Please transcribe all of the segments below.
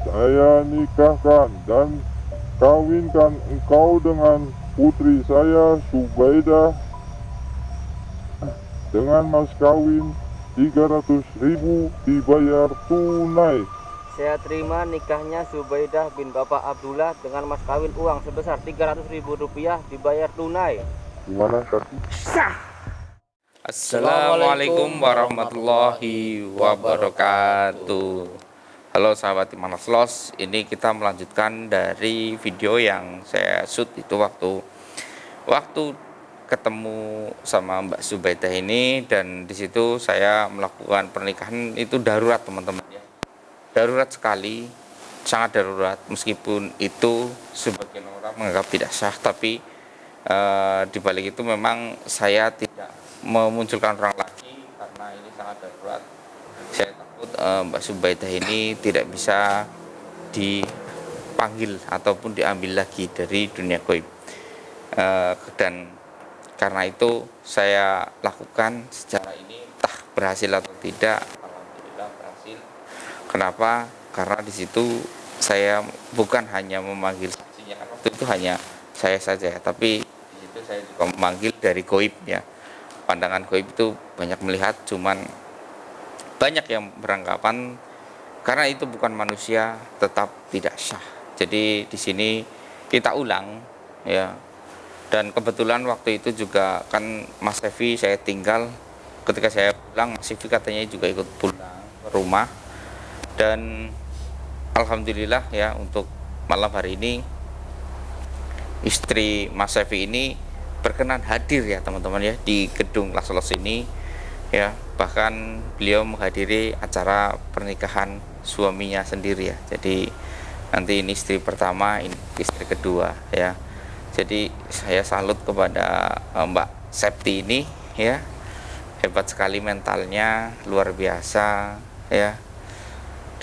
Saya nikahkan dan kawinkan engkau dengan putri saya Subaidah dengan mas kawin 300.000 dibayar tunai. Saya terima nikahnya Subaidah bin Bapak Abdullah dengan mas kawin uang sebesar 300.000 rupiah dibayar tunai. Gimana saksi? Sah. Assalamualaikum warahmatullahi wabarakatuh. Halo sahabat Iman Los, ini kita melanjutkan dari video yang saya shoot itu waktu ketemu sama Mbak Subaidah ini, dan di situ saya melakukan pernikahan itu darurat teman-teman ya. Darurat sekali, sangat darurat, meskipun itu sebagian orang menganggap tidak sah, tapi dibalik itu memang saya tidak memunculkan orang lagi karena ini sangat darurat. Saya takut Mbak Subaidah ini tidak bisa dipanggil ataupun diambil lagi dari dunia gaib, dan karena itu saya lakukan secara ini, entah berhasil atau tidak. Alhamdulillah berhasil. Kenapa? Karena di situ saya bukan hanya memanggil saksinya, karena waktu itu hanya saya saja, tapi di situ saya juga memanggil dari gaib ya. Pandangan gaib itu banyak melihat, cuman banyak yang beranggapan karena itu bukan manusia tetap tidak sah. Jadi di sini kita ulang ya. Dan kebetulan waktu itu juga kan Mas Revi saya tinggal, ketika saya pulang Mas Revi katanya juga ikut pulang ke rumah. Dan alhamdulillah ya, untuk malam hari ini istri Mas Revi ini berkenan hadir ya teman-teman ya di gedung Las Los ini ya. Bahkan beliau menghadiri acara pernikahan suaminya sendiri ya. Jadi nanti ini istri pertama, ini istri kedua ya. Jadi saya salut kepada Mbak Septi ini ya, hebat sekali mentalnya, luar biasa ya.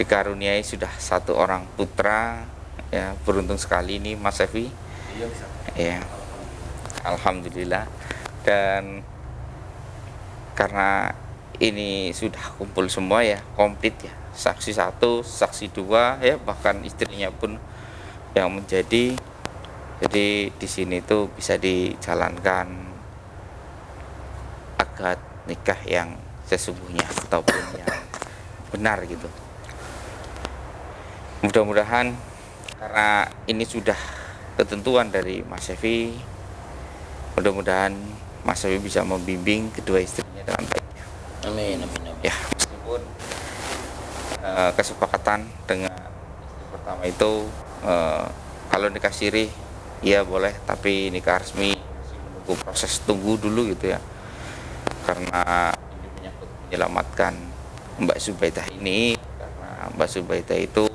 Dikaruniai sudah satu orang putra ya, beruntung sekali ini Mas Evi ya, alhamdulillah. Dan karena ini sudah kumpul semua ya, komplit ya, saksi 1, saksi 2 ya, bahkan istrinya pun yang menjadi. Jadi di sini tuh bisa dijalankan akad nikah yang sesungguhnya ataupun yang benar gitu. Mudah-mudahan karena ini sudah ketentuan dari Mas Evi, mudah-mudahan Mas Evi bisa membimbing kedua istrinya dengan baiknya. Amin, amin, amin. Ya, meskipun kesepakatan dengan istri pertama itu kalau nikah siri iya boleh, tapi nikah resmi masih menunggu proses tunggu dulu gitu ya, karena ini menyangkut menyelamatkan Mbak Subaidah ini. Karena Mbak Subaidah itu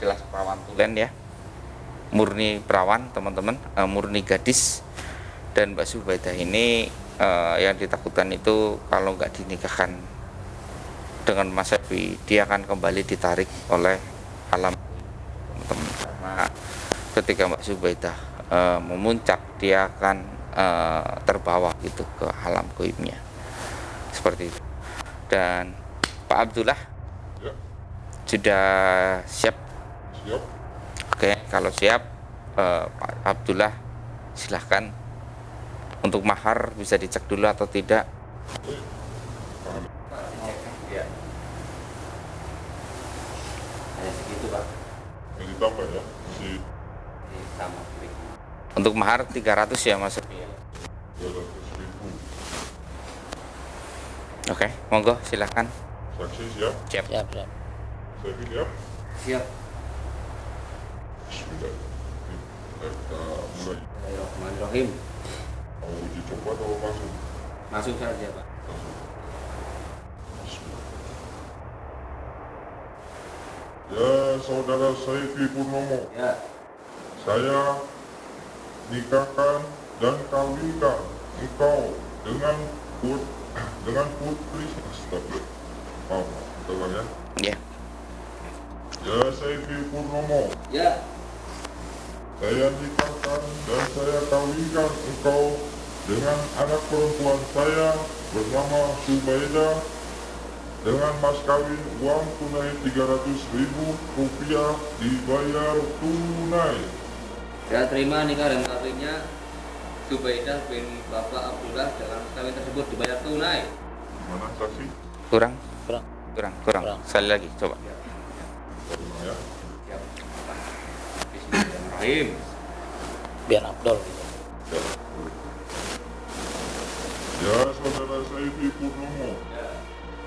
jelas perawan tulen ya, murni perawan teman-teman, murni gadis. Dan Mbak Subaidah ini yang ditakutkan itu kalau nggak dinikahkan dengan Mas Evi, dia akan kembali ditarik oleh alam teman-teman. Karena ketika Mbak Subaidah memuncak, dia akan terbawa gitu ke alam gaibnya, seperti itu. Dan Pak Abdullah Ya, sudah siap? siap. Oke, kalau siap Pak Abdullah silahkan. Untuk mahar bisa dicek dulu atau tidak? Ya. Hanya segitu, Pak. Ini ditambah ya, masih Ditambah. Untuk mahar 300 ya Mas. 200.000. Oke, monggo silahkan. Saksi siap? Siap. Siap, siap. Saksi siap? Siap. Bismillah. Kita mulai. Bismillahirrahmanirrahim. Mau uji coba atau langsung? Masuk saja, Pak. Bismillah. Ya, saudara Saifi Purnomo, Ya. saya nikahkan dan kawinkan engkau dengan putri. Astagfirullah. Maaf, bentar ya. Ya. Ya, Saifi Purnomo, Ya. saya nikahkan dan saya kawinkan engkau dengan anak perempuan saya bernama Subaidah dengan mas kawin uang tunai Rp300.000 dibayar tunai. Saya terima nikah dan kawinnya Zubaidah bin Bapak Abdullah dengan mas kawin tersebut dibayar tunai. Gimana saksi? Kurang? Kurang. Kurang. Sekali lagi, coba. Terima ya. Siap. Bismillahirrahmanirrahim. Biar Abdul gitu. Ya. Ya, saudara Saifi Purnomo,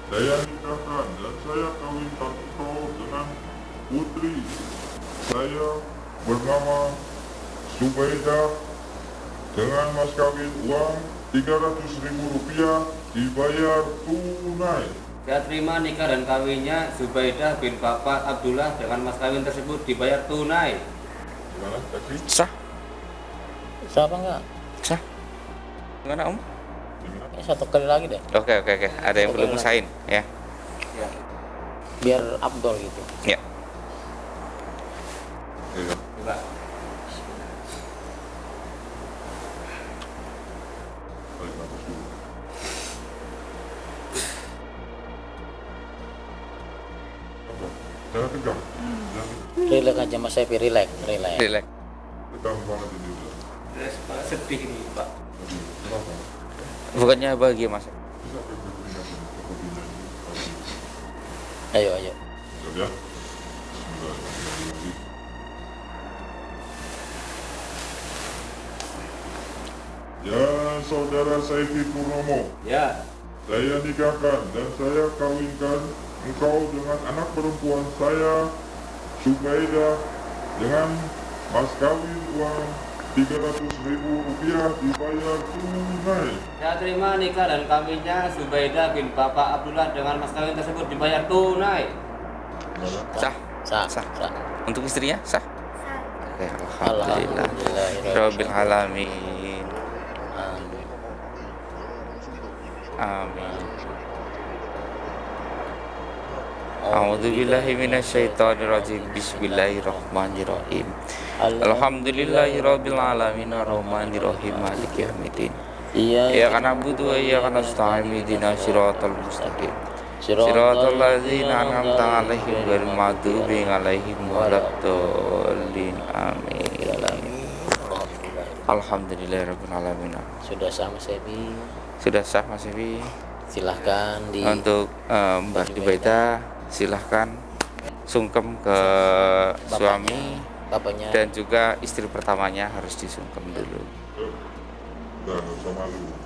saya nikahkan dan saya kawinkan engkau dengan putri saya bernama Zubaidah dengan mas kawin uang Rp300.000 dibayar tunai. Saya terima nikah dan kawinnya Zubaidah bin Bapak Abdullah dengan mas kawin tersebut dibayar tunai. Gimana saksi? Sah? Siapa enggak? Sah? Gimana Om? Gimana? Ini satu kali lagi deh. Oke. Ada yang belum usahain ya? Ya. Biar Abdul gitu. Ya. Iya. Coba. Tarik nafas dulu. Apa? Jangan tegang. Jangan Relax aja Mas Evi, relax. Relax. tegang banget ini udah. Sedih nih Pak. Aduh, kenapa? Bukannya bahagia Mas? Bisa sampai berpindah ini. Ayo. Siap ya? Bismillahirrahmanirrahim. Ya, saudara Saifi Purnomo, Ya. saya nikahkan dan saya kawinkan engkau dengan anak perempuan saya, Zubaidah, dengan mas kawin uang Rp300.000 dibayar tunai. Saya terima nikah dan kawinnya Zubaidah bin Bapak Abdullah dengan mas kawin tersebut dibayar tunai. Gimana? Sah. Untuk istrinya sah? Oke, alhamdulillah. Alhamdulillah. Rabbil alamin. Amin. A'udzubillahi minasyaitonirrajim. Bismillahirrahmanirrahim. Alhamdulillahirabbil alamin arrahmanirrahim maliki yaumiddin. Iyyaka na'budu wa iyyaka nasta'in ihdinas siratal mustaqim. Siratal ladzina an'amta 'alaihim ghairil maghdubi 'alaihim waladdallin. Amin. Alhamdulillahirabbil alamin. Sudah sah Mas Evi. Sudah sah Mas Evi. Silahkan di Untuk Mbak Zubaidah silahkan sungkem ke suami bapaknya. dan juga istri pertamanya harus disungkem dulu. Udah, gak usah malu.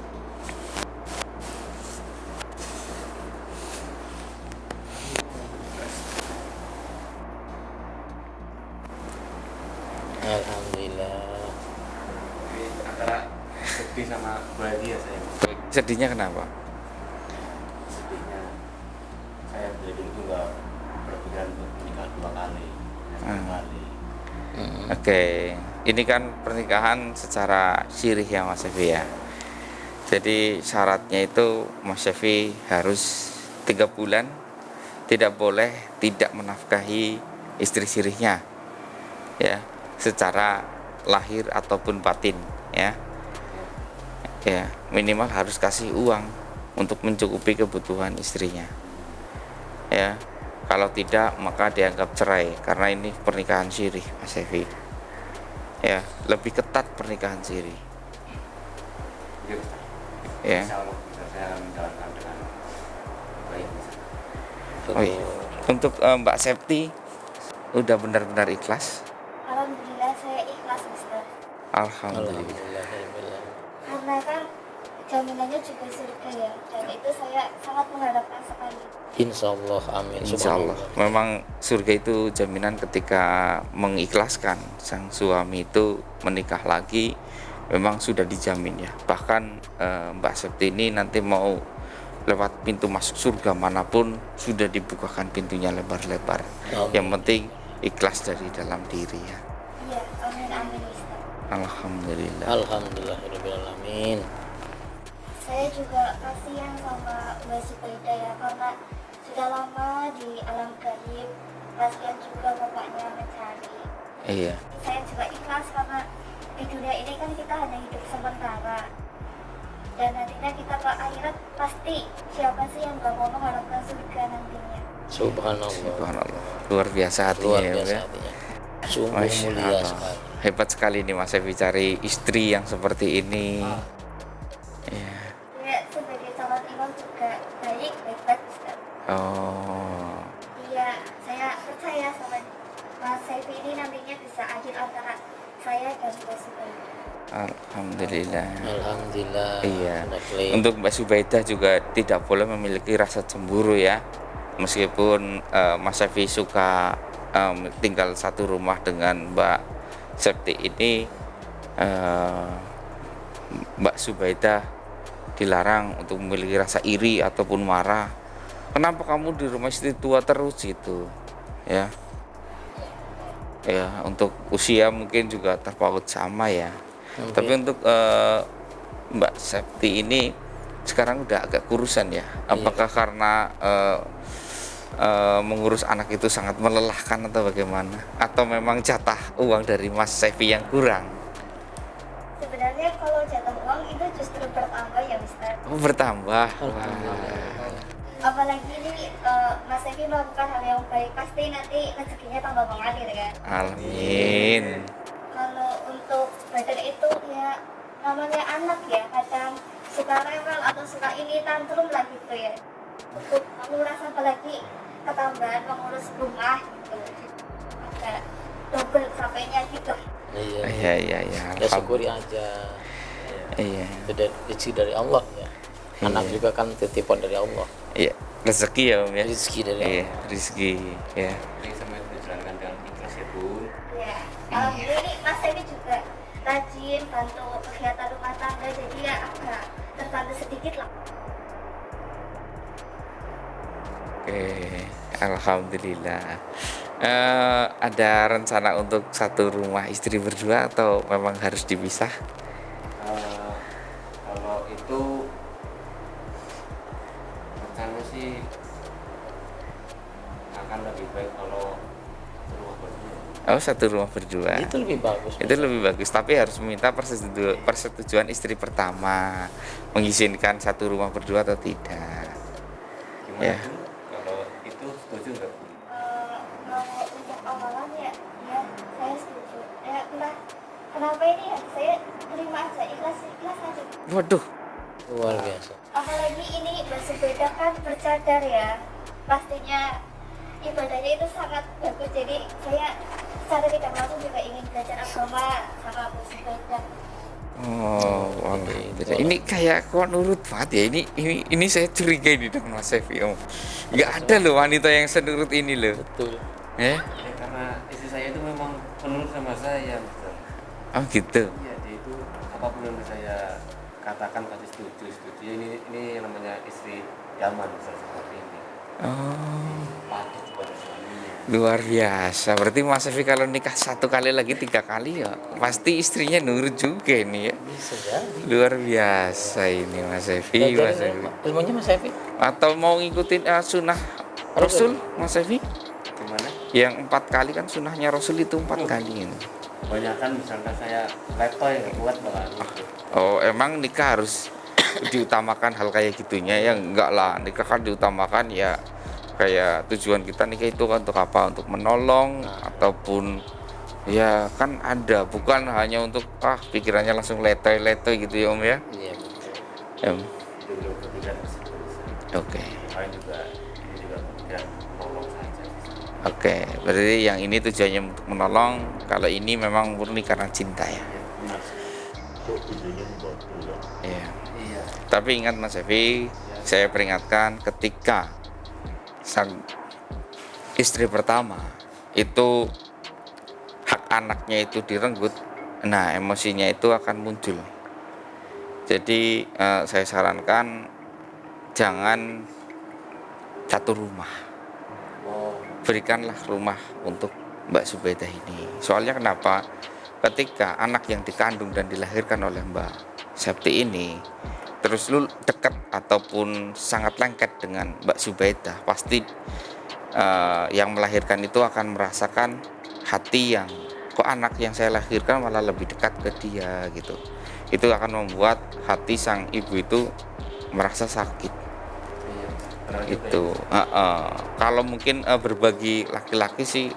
Alhamdulillah. Antara sedih sama bahagia saya. Sedihnya kenapa? Sedihnya saya dari dulu tuh nggak berpikiran untuk menikah 2 kali. Hmm. 1 kali. Oke, ini kan pernikahan secara syirih ya Mas Evi ya. Jadi syaratnya itu Mas Evi harus 3 bulan tidak boleh tidak menafkahi istri sirihnya ya, secara lahir ataupun batin ya. Ya, minimal harus kasih uang untuk mencukupi kebutuhan istrinya. Ya, kalau tidak maka dianggap cerai karena ini pernikahan sirih Mas Evi. Ya, lebih ketat pernikahan sirih. Iya, Ustaz. Ya. Insya Allah bisa saya menjalankan dengan baik. Oh iya. Untuk Mbak Septi udah benar-benar ikhlas. Alhamdulillah saya ikhlas Ustaz. Alhamdulillah. Karena kan jaminannya juga surga ya, dan itu saya sangat mengharapkan sekali. Insya Allah, amin. Insya Allah. Memang surga itu jaminan ketika mengikhlaskan sang suami itu menikah lagi, memang sudah dijamin ya. Bahkan Mbak Septi ini nanti mau lewat pintu masuk surga manapun sudah dibukakan pintunya lebar-lebar. Amin. Yang penting ikhlas dari dalam diri ya. Iya, amin amin Ustaz. Alhamdulillah. Alhamdulillahirrahmanirrahim. Saya juga kasihan sama Mbak Zubaidah ya, karena sudah lama di alam gaib. Kasihan juga bapaknya mencari. Iya. Saya juga ikhlas karena di dunia ini kan kita hanya hidup sementara. dan nantinya kita ke akhirat pasti siapa sih yang gak mau mengharapkan surga nantinya. Subhanallah. Subhanallah. Luar biasa hatinya Luar ya, Om, biasa ya. hatinya. Sungguh Masya mulia Allah. sekali. Hebat sekali nih Mas Evi cari istri yang seperti ini. Ya. Dia sebagai calon imam juga baik, hebat Ustaz. Oh. Iya, saya percaya sama Mas Saifi ini nantinya bisa adil antara saya dan Mbak Subaidah. Alhamdulillah. Alhamdulillah. Iya. Sudah clear. Untuk Mbak Subaidah juga tidak boleh memiliki rasa cemburu ya. Meskipun Mas Evi suka tinggal satu rumah dengan Mbak Septi ini, Mbak Subaidah dilarang untuk memiliki rasa iri ataupun marah. Kenapa kamu di rumah istri tua terus gitu? Ya. Ya, untuk usia mungkin juga terpaut sama ya. Oke. Tapi untuk Mbak Septi ini sekarang udah agak kurusan ya. Apakah karena mengurus anak itu sangat melelahkan atau bagaimana? Atau memang jatah uang dari Mas Sefi yang kurang? Sebenarnya kalau jatah uang itu justru bertambah ya Ustaz. Oh, bertambah. Apalagi ini Mas Saifi melakukan hal yang baik, pasti nanti rezekinya tambah mengalir kan. Amin. Kalau untuk badan itu ya namanya anak ya, kadang suka rewel atau suka ini tantrum lah gitu ya. Untuk menguras apalagi ketambahan mengurus rumah gitu, agak double capeknya gitu. Iya. Iya, iya, iya. Ya syukuri aja. Iya. Itu rezeki dari Allah ya. Anak juga kan titipan dari Allah. Iya, rezeki ya Om ya. Rezeki dari Iya, Allah. rezeki ya. Ya, alhamdulillah ini Mas Saifi juga rajin bantu kegiatan rumah tangga, jadi ya agak terbantu sedikit lah. Oke, alhamdulillah. Ada rencana untuk satu rumah istri berdua atau memang harus dipisah? Kalau itu rencana sih akan lebih baik kalau rumah berdua. Oh, satu rumah berdua. Itu lebih bagus. Itu lebih bagus, tapi harus meminta persetujuan istri pertama mengizinkan satu rumah berdua atau tidak. Gimana Ya. tuh? Kalau itu setuju nggak? Kalau untuk awalan ya, ya saya setuju. Ya entah kenapa ini ya, saya terima aja, ikhlas aja. Waduh, Luar biasa. Apalagi ini Mbak Subaidah kan bercadar ya, pastinya ibadahnya itu sangat bagus. Jadi saya secara tidak langsung juga ingin belajar agama sama Mbak Subaidah. oh, alhamdulillah. Ini kayak kok nurut banget ya. Ini saya curiga ini dengan Mas Sefi Om. Nggak ada loh wanita yang senurut ini loh. Betul. Ya? Ya, karena istri saya itu memang penurut sama saya, Mister. Oh gitu. Iya, dia itu apapun yang saya katakan pasti setuju. Ini yang namanya istri zaman Mister, seperti ini. Oh, Patuh kepada suaminya. luar biasa. Berarti Mas Sefi kalau nikah satu kali lagi 3 kali ya pasti istrinya nurut juga ini ya. Bisa jadi. Luar biasa ini Mas Sefi. Mas Belajar Sefi. ilmunya Mas Evi. Atau mau ngikutin sunnah Rasul Mas Sefi? Gimana? Yang 4 kali kan sunnahnya Rasul itu 4 kali ini. Kebanyakan misalkan saya letoy nggak kuat bakalan gitu. Oh, emang nikah harus diutamakan hal kayak gitunya ya? Enggak lah, nikah kan diutamakan ya kayak tujuan kita nikah itu kan untuk apa? Untuk menolong ataupun ya kan ada, bukan hanya untuk pikirannya langsung letoy-letoy gitu ya Om ya. Iya betul. Em, Itu belum kepikiran ke situ. Oke. Lain juga ini juga kepikiran menolong saja. Oke, berarti yang ini tujuannya untuk menolong, kalau ini memang murni karena cinta ya. Benar sih. Kok tujuannya membantu ya? Iya. Iya. Tapi ingat Mas Evi, saya peringatkan ketika sang istri pertama itu hak anaknya itu direnggut, nah emosinya itu akan muncul. Jadi saya sarankan jangan satu rumah. Oh, Berikanlah rumah untuk Mbak Subaidah ini. Soalnya kenapa? Ketika anak yang dikandung dan dilahirkan oleh Mbak Septi ini terus lu dekat ataupun sangat lengket dengan Mbak Subaidah, pasti yang melahirkan itu akan merasakan hati yang kok anak yang saya lahirkan malah lebih dekat ke dia gitu. itu akan membuat hati sang ibu itu merasa sakit. Iya. Benar juga Itu kalau mungkin berbagi laki-laki sih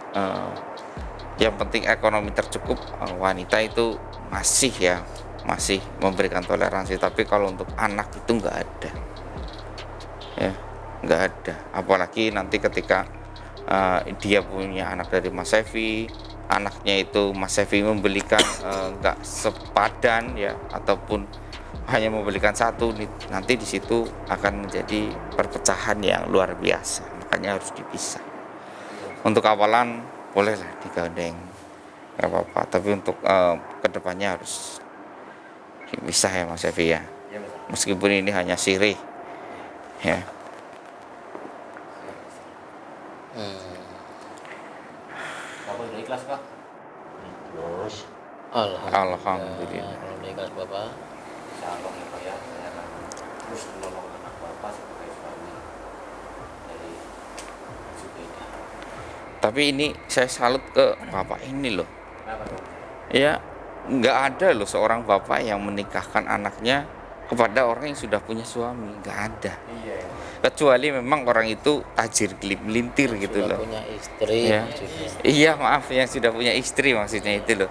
yang penting ekonomi tercukup, wanita itu masih memberikan toleransi. Tapi kalau untuk anak itu nggak ada, ya nggak ada. Apalagi nanti ketika dia punya anak dari Mas Sefi, anaknya itu Mas Sefi membelikan nggak sepadan ya, ataupun hanya membelikan satu, nanti di situ akan menjadi perpecahan yang luar biasa. Makanya harus dipisah. Untuk awalan bolehlah digandeng, nggak apa-apa. Tapi untuk kedepannya harus dipisah ya Mas Sefi ya. Iya, Mas. Meskipun ini hanya sirih ya. Bapak udah ikhlas Pak? Terus Alhamdulillah. Kalau udah ikhlas Bapak. Insya Allah ya Pak ya, saya akan terus menolong anak Bapak sebagai suami dari Zubeda. Tapi ini saya salut ke bapak ini loh. Kenapa dong? Ya, nggak ada loh seorang bapak yang menikahkan anaknya kepada orang yang sudah punya suami, nggak ada. Iya ya. Kecuali memang orang itu tajir melintir gitu Sudah loh. punya istri Ya. juga. Iya maaf, yang sudah punya istri maksudnya itu loh.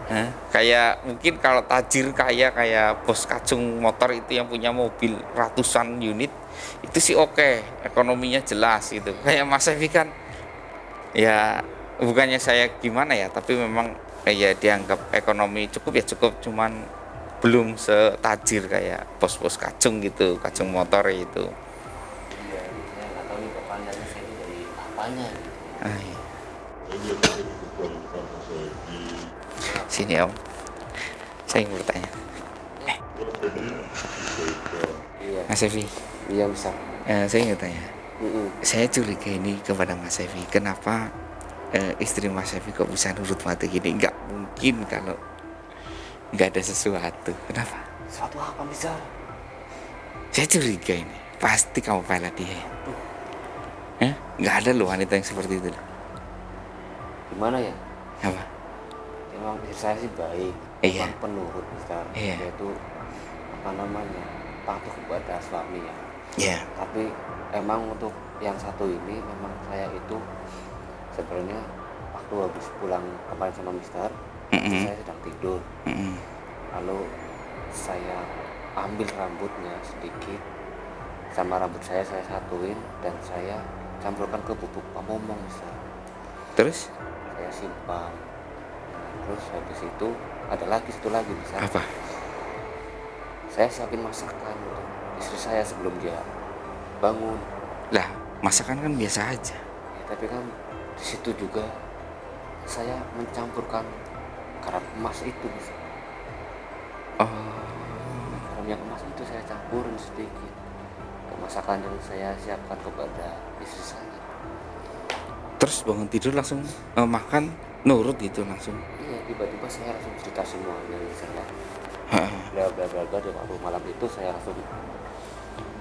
Hah? Kayak mungkin kalau tajir kayak bos kacung motor itu yang punya mobil ratusan unit, itu sih oke, ekonominya jelas gitu. Kayak Mas Evi kan, ya bukannya saya gimana ya, tapi memang ya dianggap ekonomi cukup ya cukup, cuman belum setajir kayak bos-bos kacung gitu, kacung motor itu. Iya, saya nggak tahu nih bapaknya saya ini dari apanya gitu. Ah, iya. ini tadi dikembalikan ke saya di Sini Om, saya ingin bertanya. jadi Zubeda. Iya, Mas Evi, iya bisa. saya ingin tanya. Saya curiga ini kepada Mas Evi, kenapa istri Mas Evi kok bisa nurut mati gini? Nggak mungkin kalau nggak ada sesuatu. Kenapa? Suatu apa bisa? Saya curiga ini, pasti kamu pelet dia. Nggak ada loh wanita yang seperti itu. Gimana ya? Apa? Emang istri saya sih baik, Iya. emang penurut bisa. Iya. Dia itu apa namanya patuh kepada suaminya. Ya. Tapi emang untuk yang satu ini memang saya itu sebenarnya waktu habis pulang kemarin sama Mister, saya sedang tidur. Lalu saya ambil rambutnya sedikit, sama rambut saya satuin dan saya campurkan ke bubuk pamomong Mister. Terus Saya simpan. Nah, terus habis itu ada lagi satu lagi Mister. apa? Saya siapin masakan untuk istri saya sebelum dia bangun. Lah, masakan kan biasa aja. Ya, tapi kan di situ juga saya mencampurkan garam emas itu Mister. Oh, Garam yang emas itu saya campurin sedikit ke masakan yang saya siapkan kepada istri saya. terus bangun tidur langsung makan nurut gitu langsung. Iya, tiba-tiba saya langsung cerita semuanya misalnya. Heeh. Bla bla bla bla. Dan waktu malam itu saya langsung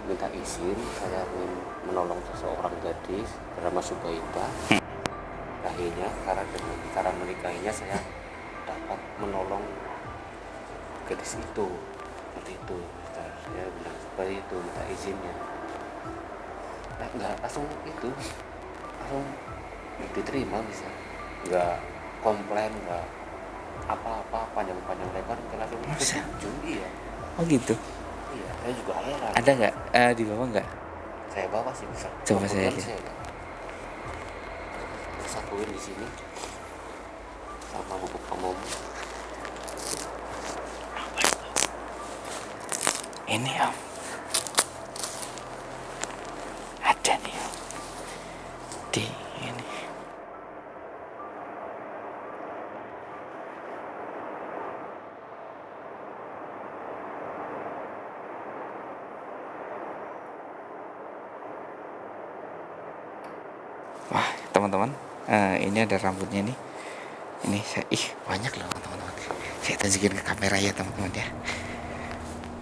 minta izin, saya ingin menolong seseorang gadis bernama Subaidah. Akhirnya karena dengan cara menikahinya saya dapat menolong gadis itu. Seperti itu. Saya bilang seperti itu, minta izinnya. Nah, enggak langsung itu, langsung diterima bisa, nggak komplain, nggak apa-apa panjang-panjang lebar, langsung Masa? setuju. Iya, Oh gitu. iya, saya juga heran. Ada nggak di bawah nggak? Saya bawa sih bisa. Coba saya Kemudian lihat. saya satuin di sini sama bubuk pamom. Ini Om. Ada nih Om. Di ini. Wah, teman-teman, ini ada rambutnya nih. Ini saya, banyak loh teman-teman. Saya tunjukin ke kamera ya teman-teman ya.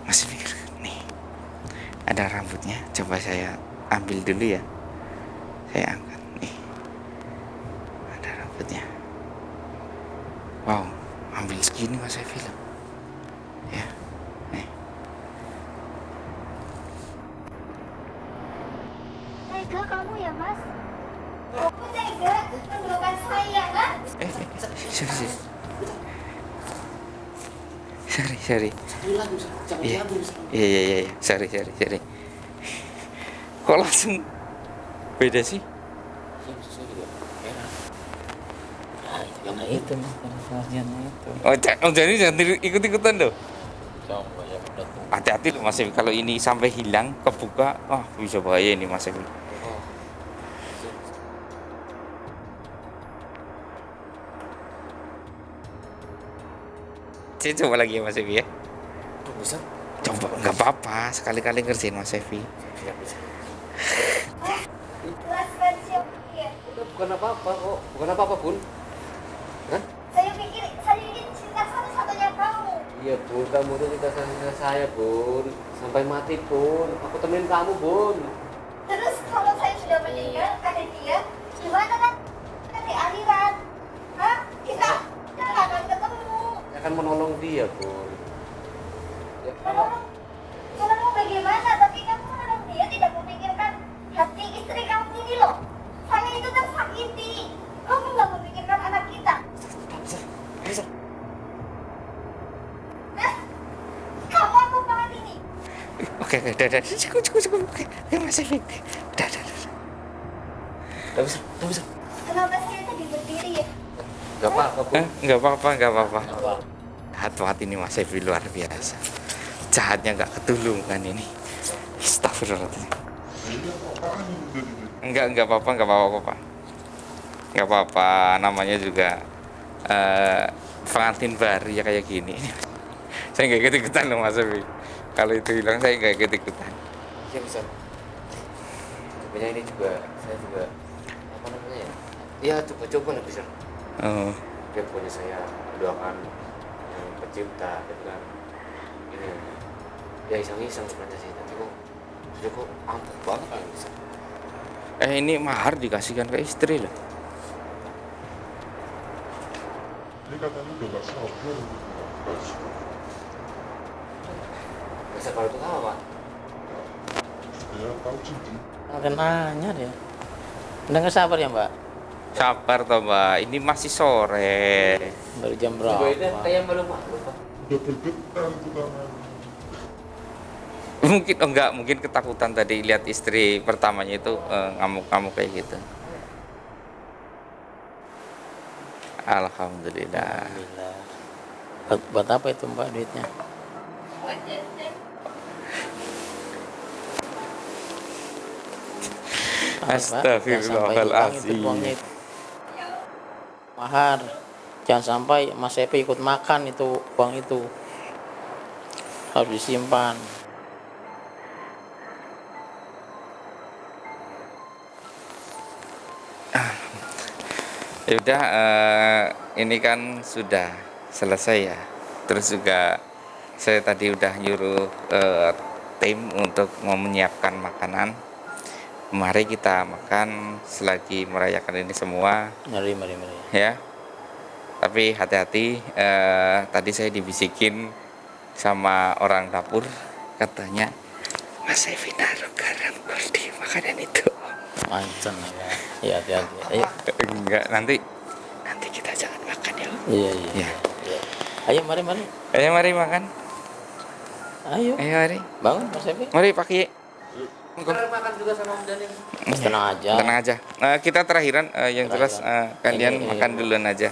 Masih pikir nih, ada rambutnya. Coba saya ambil dulu ya. Saya angkat nih. Ada rambutnya. Wow, ambil segini Mas Evi loh. Ya. Sorry. Sorry. Iya. Sorry. Kok langsung beda sih? Nah itu nih kelahiannya itu. Jadi jangan ikut-ikutan loh. Coba ya udah tuh. Hati-hati loh Mas Evi, kalau ini sampai hilang kebuka, bisa bahaya ini Mas Evi. Coba lagi ya Mas Evi ya. Bisa? Coba, nggak apa-apa, sekali-kali ngerjain Mas Evi. Bisa. Jelaskan siapa dia. Bukan apa-apa kok, bukan apa-apa Bun. Kan? Saya pikir cinta satu-satunya kamu. Iya Bun, kamu tuh cinta sama saya Bun. Sampai mati Bun, aku temenin kamu Bun. Terus kalau saya sudah meninggal, ada dia, gimana kan? Di akhirat. Hah? Kita nggak akan ketemu. Saya akan menolong dia Bun. Ya, Menolong bagaimana? Tapi kamu menolong dia tidak memikirkan hati istri kamu ini loh. Saya itu tersakiti. Kamu nggak memikirkan anak kita. bisa. Hah? Kamu apa banget ini? Oke, udah, cukup. Oke, Mas Evi. Udah. Nggak bisa. Kenapa saya tadi berdiri ya? Nggak apa-apa Bun. Nggak apa-apa. Apa? Jahat ini Mas Evi luar biasa. Jahatnya nggak ketulungan ini. Astagfirullahaladzim. Nggak apa-apa. Nggak apa-apa, namanya juga pengantin baru ya kayak gini. Saya nggak ikut-ikutan loh Mas Evi. Kalau itu hilang saya nggak ikut-ikutan. Iya bisa. Sebenarnya ini juga, saya juga apa namanya ya? Ya coba lah bisa. Oh. Dia punya saya doakan yang pencipta gitu kan. Ini ya iseng-iseng sebenarnya sih, tapi kok ampuh banget ya bisa. Ini mahar dikasihkan ke istri loh. Ini katanya udah gak sabar Bisa kalau itu apa Pak? ya tahu cincin. Akan nanya dia. Udah nggak sabar ya Mbak? Sabar toh Mbak, ini masih sore. Baru jam Coba berapa? itu kayak malu malu Pak. Udah bergetar tuh tangan. Mungkin ketakutan tadi lihat istri pertamanya itu ngamuk-ngamuk kayak gitu. Alhamdulillah. Alhamdulillah. Buat apa itu Mbak duitnya? Astagfirullahaladzim. Mahar. Jangan sampai Mas Epi ikut makan itu uang itu. Harus disimpan. Ya udah, ini kan sudah selesai ya. Terus juga saya tadi udah nyuruh tim untuk mau menyiapkan makanan. Mari kita makan selagi merayakan ini semua Mari. ya. Tapi hati-hati, tadi saya dibisikin sama orang dapur, katanya Mas Evi naruh garam gol di makanan itu. Mancen ya. Iya hati-hati. Ayo. Enggak, nanti kita jangan makan ya. Iya. Ya. Ayo mari. Ayo mari makan. Ayo. Ayo mari. Bangun Mas Epi. Mari pakai. Makan juga sama Om Daniel. Tenang aja. Tenang aja. Kita terakhiran, yang jelas kalian Ini. makan duluan aja.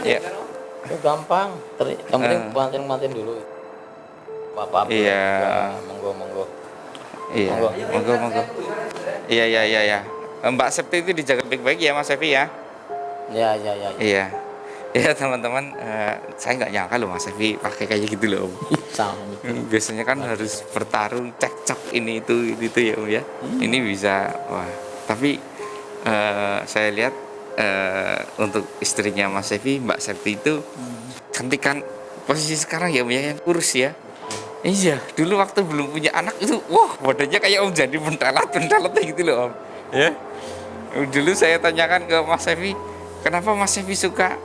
Ya. Itu gampang. Yang penting mantin dulu. Bapak. Iya. Monggo. Iya. Monggo. Iya. Mbak Septi itu dijaga baik-baik ya Mas Evi ya. Ya. Iya. Ya teman-teman, saya nggak nyangka loh Mas Evi pakai kayak gitu loh Om. Sama. Biasanya kan harus bertarung cekcok ini itu ya Om ya. Ini bisa, wah. Tapi saya lihat untuk istrinya Mas Evi, Mbak Septi itu cantikan posisi sekarang ya Om ya, yang kurus ya. Iya, dulu waktu belum punya anak itu, wah badannya kayak Om jadi pentelat gitu loh Om. Ya. Dulu saya tanyakan ke Mas Evi, kenapa Mas Evi suka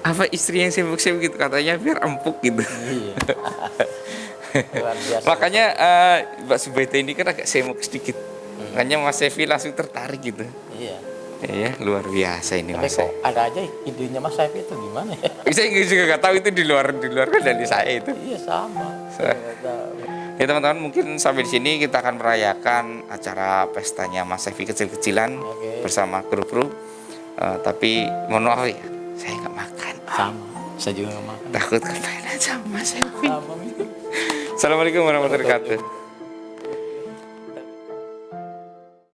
apa istri yang sibuk-sibuk gitu, katanya biar empuk gitu. Iya. Luar biasa. Makanya Mbak Subaida ini kan agak semuk sedikit. Makanya Mas Sefi langsung tertarik gitu. Iya. Iya, luar biasa ini Tapi Mas kok Sefi. ada aja idenya Mas Sefi itu gimana ya? Saya juga nggak tahu itu di luar kan dari saya itu. Iya sama. Saya nggak tahu. Ya teman-teman, mungkin sampai di sini kita akan merayakan acara pestanya Mas Sefi kecil-kecilan Oke. bersama kru-kru. Tapi mohon maaf ya, saya nggak makan. Sama. Saya juga nggak makan. Takut kepengen sama Mas Sefi. Sama itu. Assalamualaikum warahmatullahi wabarakatuh.